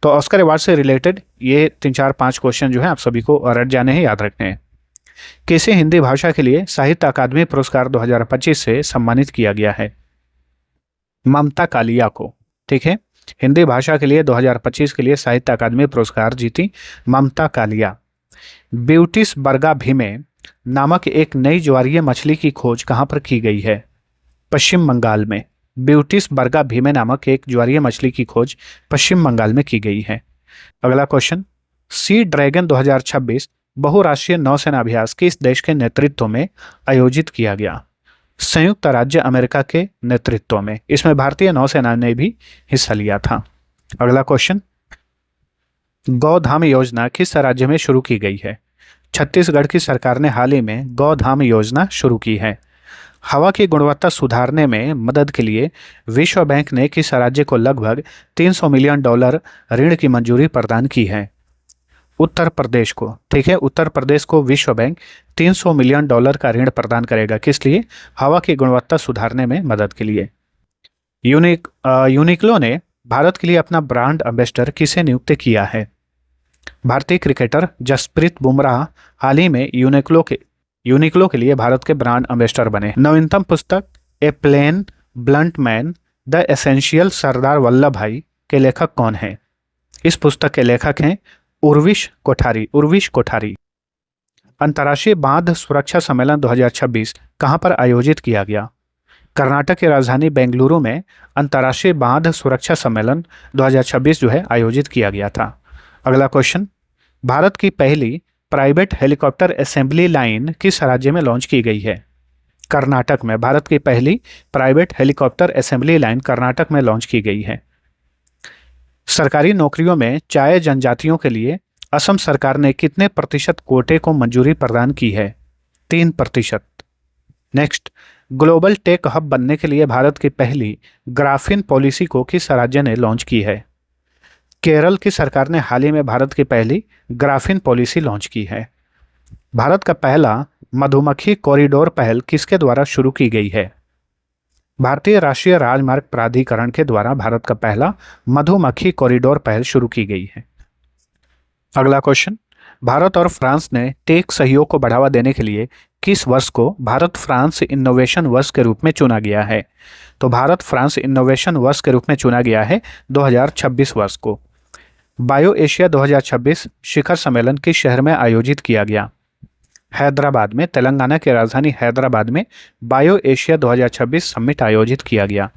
तो ऑस्कर अवार्ड से रिलेटेड ये 3 4 5 क्वेश्चन जो है आप सभी को रट जाने हैं, याद रखने हैं। किसे हिंदी भाषा के लिए साहित्य अकादमी पुरस्कार 2025 से सम्मानित किया गया है? ममता कालिया को। ठीक है, हिंदी भाषा के लिए 2025 के लिए साहित्य अकादमी पुरस्कार जीती ममता कालिया। ब्यूटिस बर्गा भीमे नामक एक नई ज्वारीय मछली की खोज कहाँ पर की गई है? पश्चिम बंगाल में। ब्यूटिस बर्गा भीमे नामक एक ज्वारीय मछली की खोज पश्चिम बंगाल में की गई है। अगला क्वेश्चन, सी ड्रैगन 2026 बहुराष्ट्रीय नौसेना अभ्यास किस देश के नेतृत्व में आयोजित किया गया? संयुक्त राज्य अमेरिका के नेतृत्व में। इसमें भारतीय नौसेना ने भी हिस्सा लिया था। अगला क्वेश्चन, गौधाम योजना किस राज्य में शुरू की गई है? छत्तीसगढ़ की सरकार ने हाल ही में गौधाम योजना शुरू की है। हवा की गुणवत्ता सुधारने में मदद के लिए विश्व बैंक ने किस राज्य को लगभग $300 मिलियन ऋण की मंजूरी प्रदान की है? उत्तर प्रदेश को। ठीक है, उत्तर प्रदेश को विश्व बैंक $300 मिलियन का ऋण प्रदान करेगा। किस लिए? हवा की गुणवत्ता सुधारने में मदद के लिए। यूनिक्लो ने भारत के लिए अपना ब्रांड एम्बेसडर किसे नियुक्त किया है? भारतीय क्रिकेटर जसप्रीत बुमराह हाल ही में यूनिक्लो के लिए भारत के ब्रांड एम्बेसडर बने। नवीनतम पुस्तक a plain blunt man the essential Sardar Vallabhbhai के लेखक कौन है? इस पुस्तक के लेखक हैं उर्विश कोठारी। अंतर्राष्ट्रीय बांध सुरक्षा सम्मेलन 2026 कहां पर आयोजित किया गया? कर्नाटक की राजधानी बेंगलुरु में अंतर्राष्ट्रीय बांध सुरक्षा सम्मेलन 2026 जो है आयोजित किया गया था। अगला क्वेश्चन, भारत की पहली प्राइवेट हेलीकॉप्टर असेंबली लाइन किस राज्य में लॉन्च की गई है? कर्नाटक में। भारत की पहली private helicopter assembly line Karnataka में लॉन्च की गई है। सरकारी नौकरियों में चाय जनजातियों के लिए असम सरकार ने कितने प्रतिशत कोटे को मंजूरी प्रदान की है? 3%। नेक्स्ट, ग्लोबल टेक हब बनने के लिए भारत की पहली ग्राफीन पॉलिसी को किस राज्य ने लॉन्च की है? केरल की सरकार ने हाल ही में भारत की पहली ग्राफीन पॉलिसी लॉन्च की है। भारत का पहला मधुमक्खी कॉरिडोर पहल किसके द्वारा शुरू की गई है? भारतीय राष्ट्रीय राजमार्ग प्राधिकरण के द्वारा भारत का पहला मधुमक्खी कॉरिडोर पहल शुरू की गई है। अगला क्वेश्चन, भारत और फ्रांस ने टेक सहयोग को बढ़ावा देने के लिए किस वर्ष को भारत फ्रांस इनोवेशन वर्ष के रूप में चुना गया है? तो भारत फ्रांस इनोवेशन वर्ष के रूप में चुना गया है 2026 वर्ष को। बायो एशिया 2026 शिखर सम्मेलन किस शहर में आयोजित किया गया? हैदराबाद में। तेलंगाना की राजधानी हैदराबाद में बायो एशिया 2026 समिट आयोजित किया गया।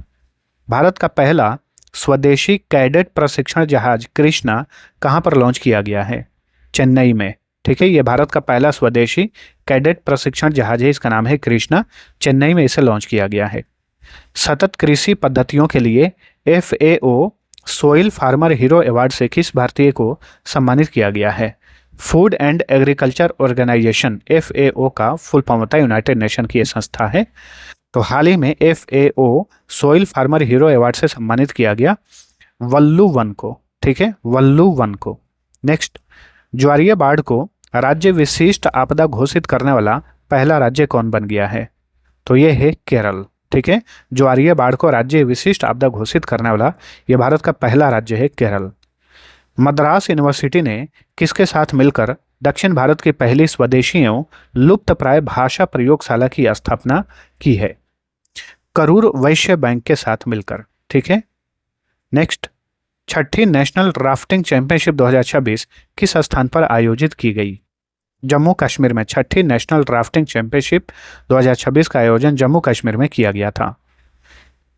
भारत का पहला स्वदेशी कैडेट प्रशिक्षण जहाज कृष्णा कहां पर लॉन्च किया गया है? चेन्नई में। ठीक है, ये भारत का पहला स्वदेशी कैडेट प्रशिक्षण जहाज है, इसका नाम है कृष्णा। चेन्नई में इसे लॉन्च किया गया है। सतत कृषि पद्धतियों के लिए FAO soil farmer hero award से किस भारतीय को सम्मानित किया गया है? Food and agriculture organisation FAO का फुल फॉर्म होता है यूनाइटेड नेशन की यह संस्था है। तो हाल ही में FAO soil farmer hero award से सम्मानित किया गया वल्लू वन को। ठीक है, वल्लू वन को। नेक्स्ट, ज्वारीय बाढ़ को राज्य विशिष्ट आपदा घोषित करने वाला पहला राज्य कौन बन गया है? तो ये है केरल। ठीक है, ज्वारीय बाढ़ को राज्य विशिष्ट आपदा घोषित करने वाला यह भारत का पहला राज्य है केरल। मद्रास यूनिवर्सिटी ने किसके साथ मिलकर दक्षिण भारत की पहली स्वदेशी एवं लुप्तप्राय भाषा प्रयोगशाला की स्थापना की है? करूर वैश्य बैंक के साथ मिलकर। ठीक है, नेक्स्ट, छठी नेशनल राफ्टिंग चैंपियनशिप 2026 किस स्थान पर आयोजित की गई? जम्मू कश्मीर में। छठी नेशनल राफ्टिंग चैंपियनशिप 2026 का आयोजन जम्मू कश्मीर में किया गया था।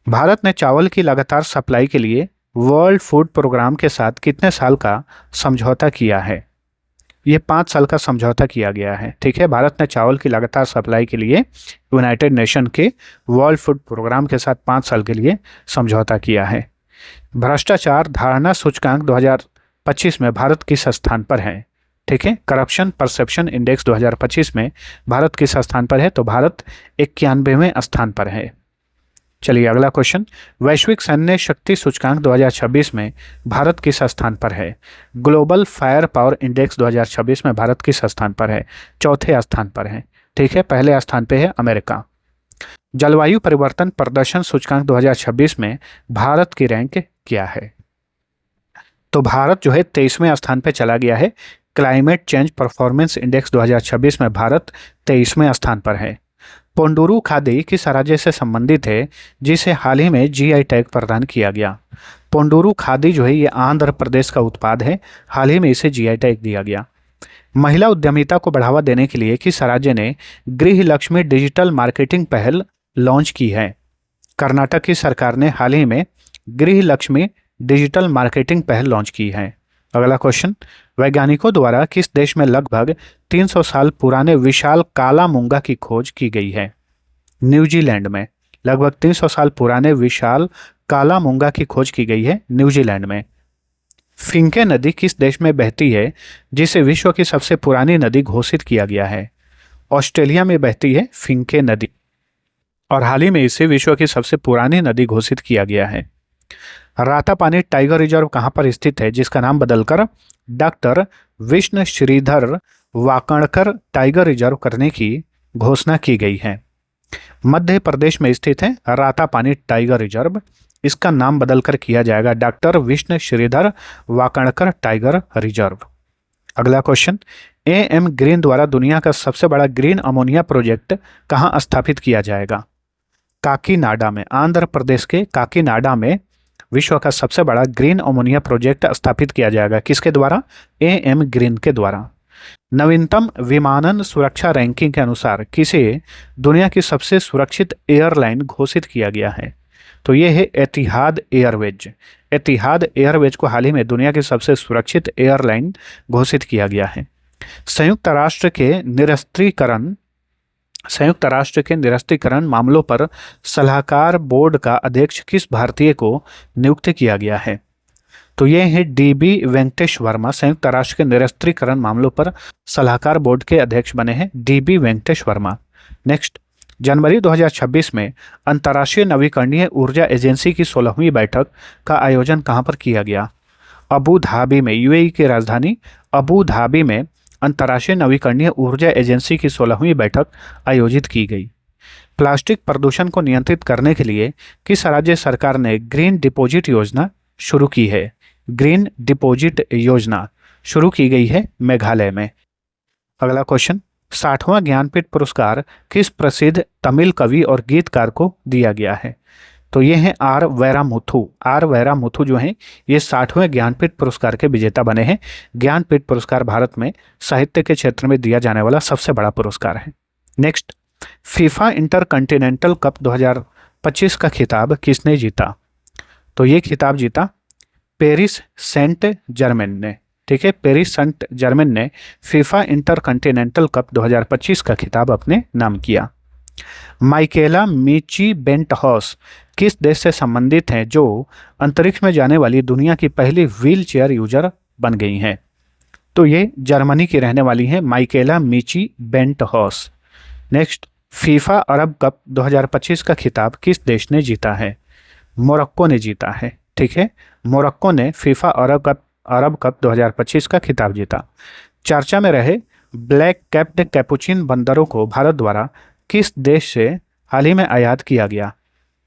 भारत ने चावल की लगातार सप्लाई के लिए वर्ल्ड फूड प्रोग्राम के साथ कितने साल का समझौता किया है? ये 5 साल का समझौता किया गया है। ठीक है, भारत ने चावल की लगातार सप्लाई के लिए यूनाइटेड नेशन के वर्ल्ड फूड प्रोग्राम के साथ 5 साल के लिए समझौता किया है। भ्रष्टाचार धारणा सूचकांक 2025 में भारत किस स्थान पर है? ठीक है, करप्शन परसेप्शन इंडेक्स 2025 में भारत किस स्थान पर है? तो भारत 91वें स्थान पर है। चलिए अगला क्वेश्चन, वैश्विक सैन्य शक्ति सूचकांक 2026 में भारत किस स्थान पर है? ग्लोबल फायर पावर इंडेक्स 2026 में भारत किस स्थान पर है? चौथे स्थान पर है। ठीक है, पहले स्थान पे है अमेरिका। जलवायु परिवर्तन प्रदर्शन सूचकांक 2026 में भारत की रैंक क्या है? तो भारत जो है 23वें स्थान पे चला गया है। क्लाइमेट चेंज परफॉर्मेंस इंडेक्स 2026 में भारत 23वें स्थान पर है। पोंडुरु खादी किस राज्य से संबंधित है जिसे हाल ही में जीआई टैग प्रदान किया गया? पोंडुरु खादी जो है ये आंध्र प्रदेश का उत्पाद है, हाल ही में इसे जीआई टैग दिया गया। महिला उद्यमिता को बढ़ावा देने के लिए किस राज्य ने गृह लक्ष्मी डिजिटल मार्केटिंग पहल लॉन्च की है? कर्नाटक की सरकार ने हाल ही में गृह लक्ष्मी डिजिटल मार्केटिंग पहल लॉन्च की है। अगला क्वेश्चन, वैज्ञानिकों द्वारा किस देश में लगभग 300 साल पुराने विशाल काला मूंगा की खोज की गई है? न्यूजीलैंड में लगभग 300 साल पुराने विशाल काला मूंगा की खोज की गई है न्यूजीलैंड में। फिंके नदी किस देश में बहती है जिसे विश्व की सबसे पुरानी नदी घोषित किया गया है? ऑस्ट्रेलिया में बहती है फिंके नदी और हाल ही में इसे विश्व की सबसे पुरानी नदी घोषित किया गया है। रातापानी टाइगर रिजर्व कहाँ पर स्थित है जिसका नाम बदलकर doctor Vishnu Shridhar Wakankar tiger reserve करने की घोषणा की गई है? मध्य प्रदेश में स्थित है रातापानी टाइगर रिजर्व, इसका नाम बदलकर किया जाएगा doctor Vishnu Shridhar Wakankar tiger reserve. अगला क्वेश्चन, एएम ग्रीन द्वारा दुनिया का सबसे बड़ा ग्रीन अमोनिया प्रोजेक्ट कहाँ स्थापित किया जाएगा? काकीनाडा में, आंध्र प्रदेश के काकीनाडा में विश्व का सबसे बड़ा ग्रीन अमोनिया प्रोजेक्ट स्थापित किया जाएगा। किसके द्वारा? एएम ग्रीन के द्वारा। नवीनतम विमानन सुरक्षा रैंकिंग के अनुसार किसे दुनिया की सबसे सुरक्षित एयरलाइन घोषित किया गया है? तो ये है एतिहाद एयरवेज। एतिहाद एयरवेज को हाल ही में दुनिया की सबसे सुरक्षित एयरलाइन घोषित किया गया है। संयुक्त राष्ट्र के निरस्त्रीकरण मामलों पर सलाहकार बोर्ड का अध्यक्ष किस भारतीय को नियुक्त किया गया है? तो ये है डीबी वेंकटेश वर्मा। संयुक्त राष्ट्र के निरस्त्रीकरण मामलों पर सलाहकार बोर्ड के अध्यक्ष बने हैं डीबी वेंकटेश वर्मा। नेक्स्ट, जनवरी 2026 में अंतर्राष्ट्रीय नवीकरणीय ऊर्जा एजेंसी की 16वीं बैठक का आयोजन कहाँ पर किया गया? अबू धाबी में, यूएई की राजधानी अबू धाबी में अंतर्राष्ट्रीय नवीकरणीय ऊर्जा एजेंसी की 16वीं बैठक आयोजित की गई। प्लास्टिक प्रदूषण को नियंत्रित करने के लिए किस राज्य सरकार ने ग्रीन डिपॉजिट योजना शुरू की है? ग्रीन डिपॉजिट योजना शुरू की गई है मेघालय में। अगला क्वेश्चन, 60वां ज्ञानपीठ पुरस्कार किस प्रसिद्ध तमिल कवि और गीतकार को दिया गया है? तो ये हैं आर वैरामुथु। आर वैरामुथु जो हैं ये 60वें ज्ञानपीठ पुरस्कार के विजेता बने हैं। ज्ञानपीठ पुरस्कार भारत में साहित्य के क्षेत्र में दिया जाने वाला सबसे बड़ा पुरस्कार है। नेक्स्ट, फीफा इंटरकंटिनेंटल कप 2025 का खिताब किसने जीता? तो ये खिताब जीता पेरिस सेंट जर्मेन ने। ठीक है, पेरिस सेंट जर्मेन ने फीफा इंटरकंटिनेंटल कप 2025 का खिताब अपने नाम किया। माइकेला मिची बेंटहॉस किस देश से संबंधित हैं जो अंतरिक्ष में जाने वाली दुनिया की पहली व्हील चेयर यूजर बन गई हैं? तो ये जर्मनी की रहने वाली हैं माइकेला मिची बेंटहॉस। नेक्स्ट, फीफा अरब कप 2025 का खिताब किस देश ने जीता है? मोरक्को ने जीता है। ठीक है, मोरक्को ने फीफा अरब कप 2025 का खिताब जीता। चर्चा में रहे ब्लैक कैप्ड कैपुचिन बंदरों को भारत द्वारा किस देश से हाल ही में आयात किया गया?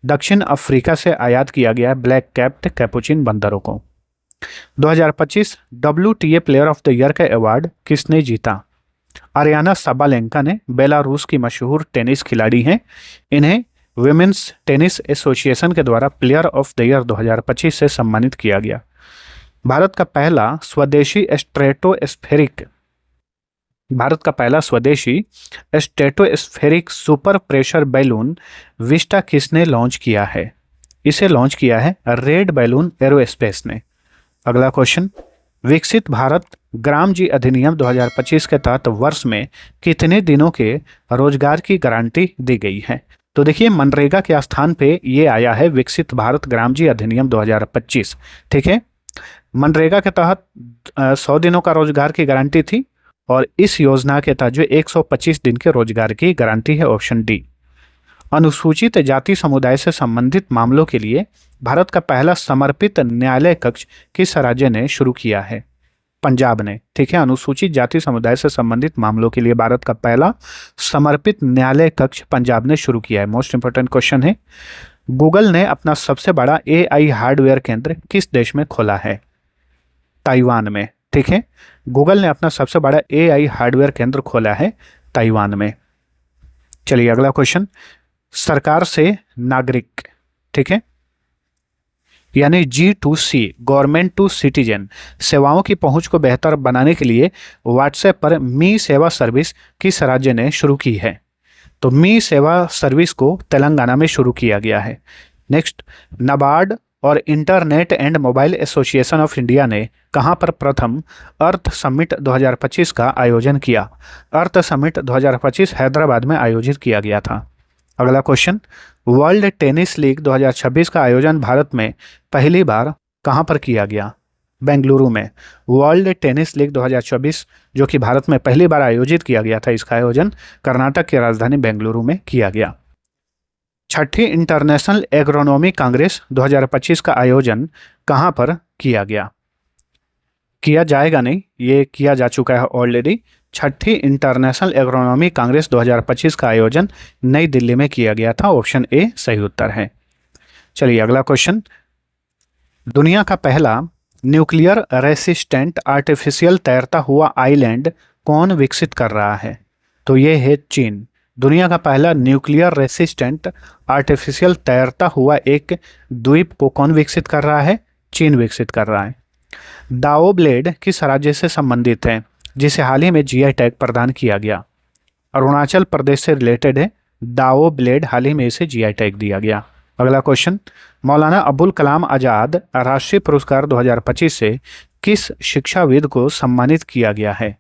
दक्षिण अफ्रीका से आयात किया गया ब्लैक कैप्ड कैपुचिन बंदरों को। 2025 WTA player of the year का अवार्ड किसने जीता? आरियाना साबालेंका ने। बेलारूस की मशहूर टेनिस खिलाड़ी हैं। इन्हें विमेंस टेनिस एसोसिएशन के द्वारा प्लेयर ऑफ द ईयर 2025 से सम्मानित किया गया। भारत का पहला स्वदेशी stratospheric super pressure balloon Vista किसने लॉन्च किया है? इसे लॉन्च किया है रेड बैलून एरोस्पेस ने। अगला क्वेश्चन, विकसित भारत ग्राम जी अधिनियम 2025 के तहत वर्ष में कितने दिनों के रोजगार की गारंटी दी गई है? तो देखिए मनरेगा के स्थान पे ये आया है विकसित भारत ग्राम जी अधिनियम 2025। ठीक है, मनरेगा के तहत 100 दिनों का रोजगार की गारंटी थी और इस योजना के तहत जो 125 दिन के रोजगार की गारंटी है, ऑप्शन डी। अनुसूचित जाति समुदाय से संबंधित मामलों के लिए भारत का पहला समर्पित न्यायालय कक्ष किस राज्य ने शुरू किया है? पंजाब ने। ठीक है, अनुसूचित जाति समुदाय से संबंधित मामलों के लिए भारत का पहला समर्पित न्यायालय कक्ष पंजाब ने शुरू किया है। मोस्ट इंपोर्टेंट क्वेश्चन है, गूगल ने अपना सबसे बड़ा एआई हार्डवेयर केंद्र किस देश में खोला है? ताइवान में। ठीक है, गूगल ने अपना सबसे बड़ा एआई हार्डवेयर केंद्र खोला है ताइवान में। चलिए अगला क्वेश्चन, सरकार से नागरिक, ठीक है, यानी G2C, गवर्नमेंट टू सिटीजन सेवाओं की पहुंच को बेहतर बनाने के लिए व्हाट्सएप पर मी सेवा सर्विस किस राज्य ने शुरू की है? तो मी सेवा सर्विस को तेलंगाना में शुरू किया गया है। नेक्स्ट, नाबार्ड और internet and mobile association of India ने कहां पर प्रथम अर्थ समिट 2025 का आयोजन किया? अर्थ समिट 2025 हैदराबाद में आयोजित किया गया था। अगला क्वेश्चन, वर्ल्ड टेनिस लीग 2026 का आयोजन भारत में पहली बार कहां पर किया गया? बेंगलुरु में। वर्ल्ड टेनिस लीग 2024 जो कि भारत में पहली बार आयोजित किया गया था, इसका आयोजन कर्नाटक की राजधानी बेंगलुरु में किया गया। छठी इंटरनेशनल एग्रोनॉमी कांग्रेस 2025 का आयोजन कहां पर किया गया? किया जाएगा नहीं, ये किया जा चुका है ऑलरेडी। छठी इंटरनेशनल एग्रोनॉमी कांग्रेस 2025 का आयोजन नई दिल्ली में किया गया था। ऑप्शन ए सही उत्तर है। चलिए अगला क्वेश्चन, दुनिया का पहला न्यूक्लियर रेसिस्टेंट आर्टिफिशियल तैरता हुआ आइलैंड कौन विकसित कर रहा है? तो ये है चीन। दुनिया का पहला न्यूक्लियर रेसिस्टेंट आर्टिफिशियल तैरता हुआ एक द्वीप को कौन विकसित कर रहा है? चीन विकसित कर रहा है। दाओ ब्लेड किस राज्य से संबंधित है जिसे हाल ही में जीआई टैग प्रदान किया गया? अरुणाचल प्रदेश से रिलेटेड है। दाओ ब्लेड हाल ही में इसे जीआई टैग दिया गया। अगला क्वेश्चन, मौलाना अबुल कलाम आजाद राष्ट्रीय पुरस्कार 2025 से किस शिक्षाविद को सम्मानित किया गया है?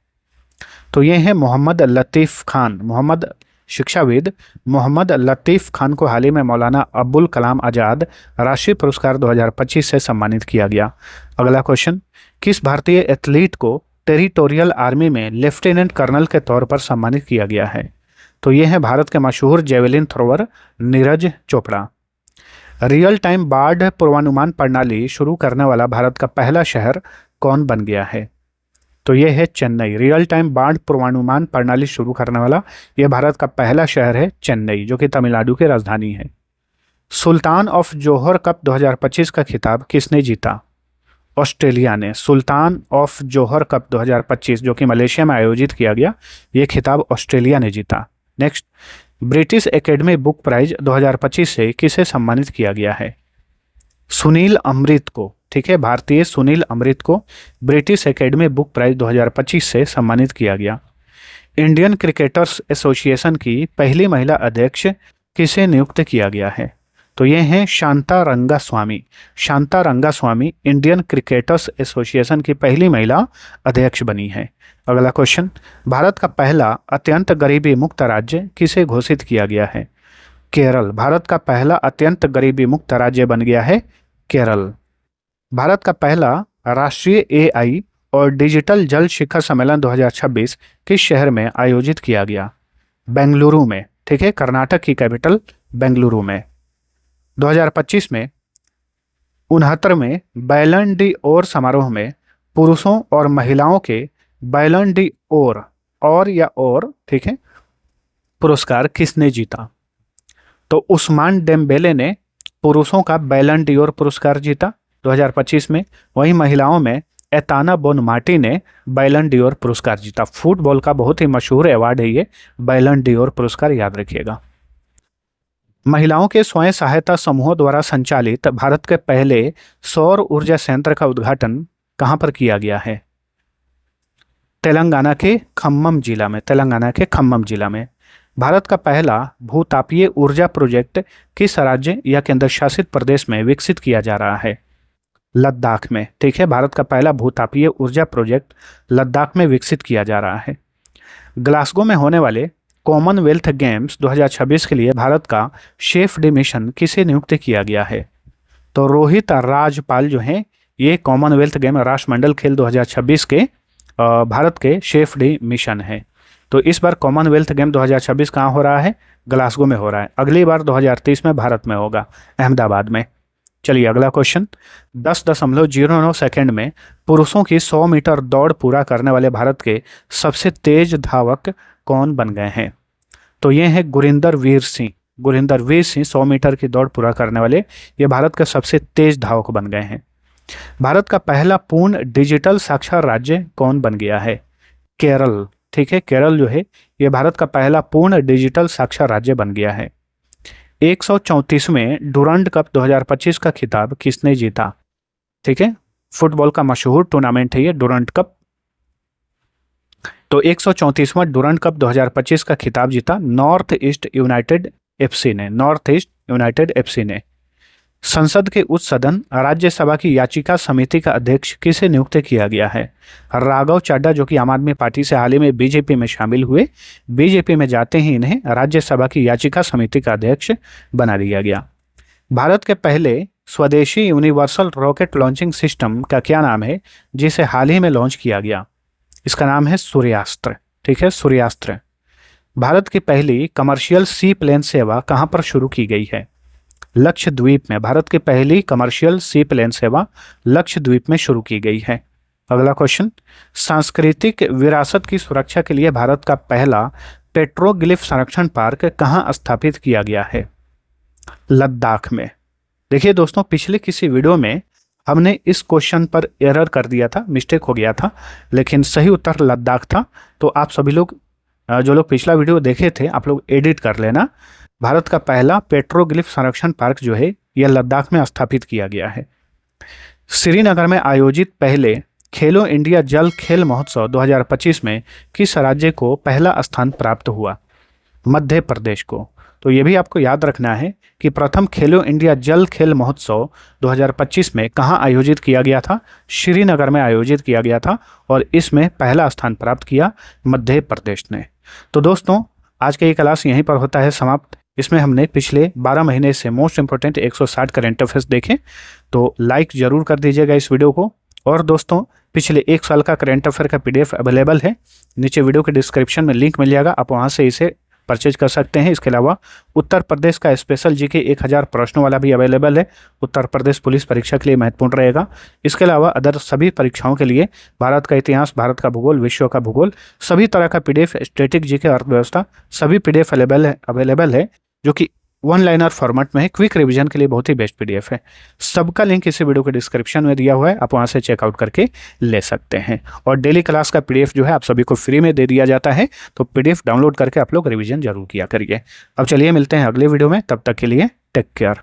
तो ये है मोहम्मद लतीफ़ खान। शिक्षाविद मोहम्मद लतीफ़ खान को हाल ही में मौलाना अबुल कलाम आजाद राष्ट्रीय पुरस्कार 2025 से सम्मानित किया गया। अगला क्वेश्चन, किस भारतीय एथलीट को टेरिटोरियल आर्मी में लेफ्टिनेंट कर्नल के तौर पर सम्मानित किया गया है? तो ये है भारत के मशहूर javelin thrower Neeraj Chopra. Real time बाढ़ पूर्वानुमान प्रणाली शुरू करने वाला भारत का पहला शहर कौन बन गया है? तो ये है चेन्नई। रियल टाइम बाढ़ पूर्वानुमान प्रणाली शुरू करने वाला यह भारत का पहला शहर है चेन्नई, जो कि तमिलनाडु की राजधानी है। सुल्तान ऑफ जोहर कप 2025 का खिताब किसने जीता? ऑस्ट्रेलिया ने। सुल्तान ऑफ जोहर कप 2025 जो कि मलेशिया में आयोजित किया गया, ये खिताब ऑस्ट्रेलिया ने जीता। Next, British academy book prize 2025 से किसे सम्मानित किया गया है? सुनील अमृत को। ठीक है, भारतीय सुनील अमृत को ब्रिटिश एकेडमी बुक प्राइज 2025 से सम्मानित किया गया। इंडियन क्रिकेटर्स एसोसिएशन की पहली महिला अध्यक्ष किसे नियुक्त किया गया है? तो ये हैं Shanta Rangaswamy. Shanta Rangaswamy Indian cricketers association की पहली महिला अध्यक्ष बनी है। अगला क्वेश्चन, भारत का पहला अत्यंत गरीबी मुक्त राज्य किसे घोषित किया गया है? केरल। भारत का पहला अत्यंत गरीबी मुक्त राज्य बन गया है केरल। भारत का पहला राष्ट्रीय एआई और डिजिटल जल शिखर सम्मेलन 2026 किस शहर में आयोजित किया गया? बेंगलुरु में। ठीक है, कर्नाटक की कैपिटल बेंगलुरु में। 2025 में 69वें बैलन डी ओर समारोह में पुरुषों और महिलाओं के बैलन डी ओर और ठीक है पुरस्कार किसने जीता? तो उस्मान डेम्बेले ने पुरुषों का बैलन डी ओर पुरस्कार जीता 2025 में। वहीं महिलाओं में एताना बोनमाटी ने बैलन डी ओर पुरस्कार जीता। फुटबॉल का बहुत ही मशहूर अवार्ड है ये बैलन डी ओर पुरस्कार, याद रखिएगा। महिलाओं के स्वयं सहायता समूहों द्वारा संचालित भारत के पहले सौर ऊर्जा संयंत्र का उद्घाटन कहां पर किया गया है? तेलंगाना के खम्मम जिला में। भारत का पहला भूतापीय ऊर्जा प्रोजेक्ट किस राज्य या केंद्र शासित प्रदेश में विकसित किया जा रहा है? लद्दाख में। ठीक है, भारत का पहला भूतापीय ऊर्जा प्रोजेक्ट लद्दाख में विकसित किया जा रहा है। ग्लासगो में होने वाले कॉमनवेल्थ गेम्स 2026 के लिए भारत का शेफ डी मिशन किसे नियुक्त किया गया है? तो रोहित राजपाल जो हैं ये कॉमनवेल्थ गेम राष्ट्रमंडल खेल 2026 के भारत के सेफ्टी मिशन है। तो इस बार कॉमनवेल्थ गेम 2026 कहाँ हो रहा है? ग्लासगो में हो रहा है। अगली बार 2030 में भारत में होगा, अहमदाबाद में। चलिए अगला क्वेश्चन। 10.09 सेकंड में पुरुषों की 100 मीटर दौड़ पूरा करने वाले भारत के सबसे तेज धावक कौन बन गए हैं? तो ये है गुरिंदर वीर सिंह। गुरिंदर वीर सिंह 100 मीटर की दौड़ पूरा करने वाले ये भारत के सबसे तेज धावक बन गए हैं। भारत का पहला पूर्ण डिजिटल साक्षर राज्य कौन बन गया है? केरल। ठीक है, केरल जो है ये भारत का पहला पूर्ण डिजिटल साक्षर राज्य बन गया है। 134वें डुरंड कप 2025 का खिताब किसने जीता? ठीक है, फुटबॉल का मशहूर टूर्नामेंट है ये डुरंड कप। तो 134वां डुरंड कप 2025 का खिताब जीता नॉर्थ ईस्ट यूनाइटेड एफसी ने। नॉर्थ ईस्ट यूनाइटेड एफसी ने। संसद के उच्च सदन राज्यसभा की याचिका समिति का अध्यक्ष किसे नियुक्त किया गया है? राघव चड्ढा, जो कि आम आदमी पार्टी से हाल ही में बीजेपी में शामिल हुए। बीजेपी में जाते ही इन्हें राज्यसभा की याचिका समिति का अध्यक्ष बना दिया गया। भारत के पहले स्वदेशी यूनिवर्सल रॉकेट लॉन्चिंग सिस्टम का क्या नाम है, जिसे हाल ही में लॉन्च किया गया? इसका नाम है सूर्यास्त्र। ठीक है, सूर्यास्त्र। भारत की पहली कमर्शियल सी प्लेन सेवा कहाँ पर शुरू की गई है? लक्षद्वीप में। भारत की पहली कमर्शियल सी प्लेन सेवा लक्षद्वीप में शुरू की गई है। अगला क्वेश्चन। सांस्कृतिक विरासत की सुरक्षा के लिए भारत का पहला पेट्रोग्लिफ संरक्षण पार्क कहाँ स्थापित किया गया है? लद्दाख में। देखिए दोस्तों, पिछले किसी वीडियो में हमने इस क्वेश्चन पर एरर कर दिया था, मिस्टेक हो गया था, लेकिन सही उत्तर लद्दाख था। तो आप सभी लोग जो लोग पिछला वीडियो देखे थे, आप लोग एडिट कर लेना। भारत का पहला पेट्रोग्लिफ संरक्षण पार्क जो है यह लद्दाख में स्थापित किया गया है। श्रीनगर में आयोजित पहले खेलो इंडिया जल खेल महोत्सव 2025 में किस राज्य को पहला स्थान प्राप्त हुआ? मध्य प्रदेश को। तो ये भी आपको याद रखना है कि प्रथम खेलो इंडिया जल खेल महोत्सव 2025 में कहाँ आयोजित किया गया था? श्रीनगर में आयोजित किया गया था और इसमें पहला स्थान प्राप्त किया मध्य प्रदेश ने। तो दोस्तों, आज का ये क्लास यहीं पर होता है समाप्त। इसमें हमने पिछले 12 महीने से मोस्ट इंपोर्टेंट 160 करंट अफेयर्स देखे। तो लाइक जरूर कर दीजिएगा इस वीडियो को। और दोस्तों, पिछले 1 साल का करंट अफेयर का PDF अवेलेबल है, नीचे वीडियो के डिस्क्रिप्शन में लिंक मिल जाएगा, आप वहां से इसे परचेज कर सकते हैं। इसके अलावा उत्तर प्रदेश का स्पेशल जीके 1000 प्रश्नों वाला भी अवेलेबल है, उत्तर प्रदेश पुलिस परीक्षा के लिए महत्वपूर्ण रहेगा। इसके अलावा अदर सभी परीक्षाओं के लिए भारत का इतिहास, भारत का भूगोल, विश्व का भूगोल, सभी तरह का PDF, स्टैटिक जीके, अर्थव्यवस्था, सभी PDF अवेलेबल है, जो कि 1 लाइनर फॉर्मेट में है। क्विक रिवीजन के लिए बहुत ही बेस्ट PDF है। सबका लिंक इसी वीडियो के डिस्क्रिप्शन में दिया हुआ है, आप वहां से चेकआउट करके ले सकते हैं। और डेली क्लास का PDF जो है आप सभी को फ्री में दे दिया जाता है, तो PDF डाउनलोड करके आप लोग रिवीजन जरूर किया करिए। अब चलिए मिलते हैं अगले वीडियो में, तब तक के लिए टेक केयर।